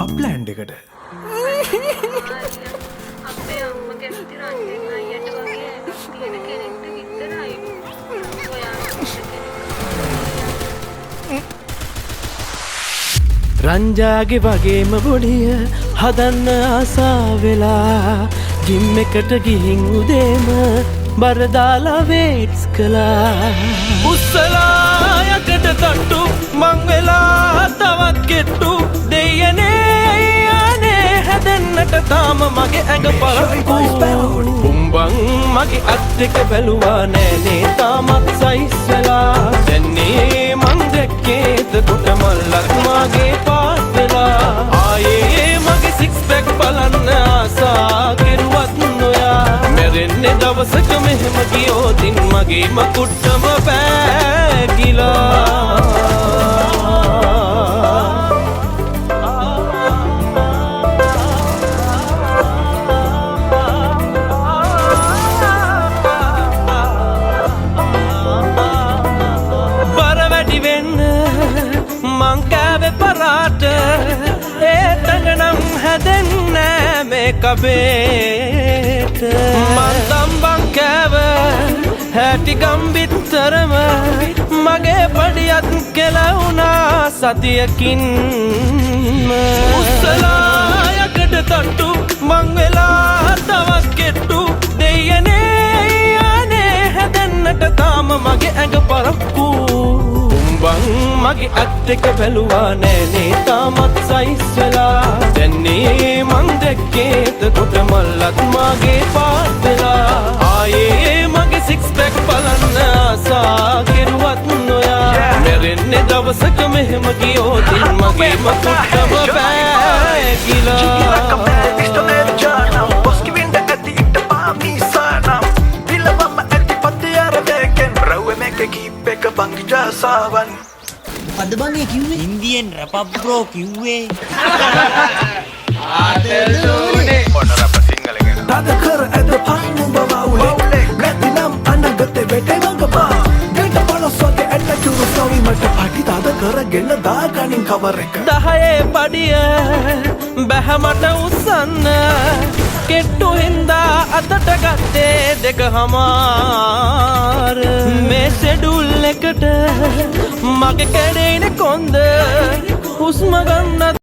අප්ලෑන්ඩ් එකට අපේ අම්ම කැමති රංජන් අයියට වගේ ඇඟක් තියෙන කෙනෙක්ට විතරයි. රංජාගේ වගේම බොඩිය හදන්න ආසා වෙලා ජිම් එකට ගිහින් උදේම බරදාලා වේට්ස් කළා. උස්සලා යකට තට්ටු මං වෙලා තවත් කෙට්ටු දෙයනේ යන්නේ හැදෙන්නට තාම මගේ ඇඟ පරක්කු. පුම්බන් මගේ අත් එක බැලුවා නෑනේ තාමත් සයිස් වෙලා. දැන්නේ මං දැක්කේද කොට මල්ලක් මගේ පාත් වෙලා. ආයේ මගේ සික්ස් පැක් බලන්න ආසා කෙරුවත් නොයා. මැරෙන්නේ දවසක මෙහෙම ගියෝතින් මගේ මකුට්ටම පෑගිලා. මං කෑවේ පරාට ඒතඟනම් හැදෙන්නේ මේ කබේට. මං තම්බන් කෑව හැටි ගම්බිත්තරම මගේ පඩියත් කෙලවුණා සතියකින්. උස්සලා යකට තට්ටු මං වෙලා තවත් කෙට්ටු දෙයනේ යන්නේ හැදෙන්නට තාම මගේ ඇඟ පරක්කු. බං මගේ අත් එක බැලුවා නෑනේ තාමත් සයිස් වෙලා. දැන්නේ මං දැක්කේද කොට මල්ලත් මගේ පාත් වෙලා. ආයේ මගේ සික්ස් පැක් බලන්න ආසා කෙරුවත් නොයා. මැරෙන්නේ දවසක මෙහෙම ගියෝතින් මගේ මකුට්ටම පෑගිලා. Sawan Pada bang ye kiuwe Indian rap bro kiuwe Mana rap single ngena Tada kar at the pine bawa ule Natinam anagate vete magaba Geta palos wage at the churu story mata party tada kar gena da ganin cover එක 10 පඩිය බැහැ මට උස්සන්න කෙට්ටු හින්දා අතට ගත්තේ දෙකමාර. මේ schedule එකට මගේ කැඩෙයිනේ කොන්ද හුස්ම ගන්නත්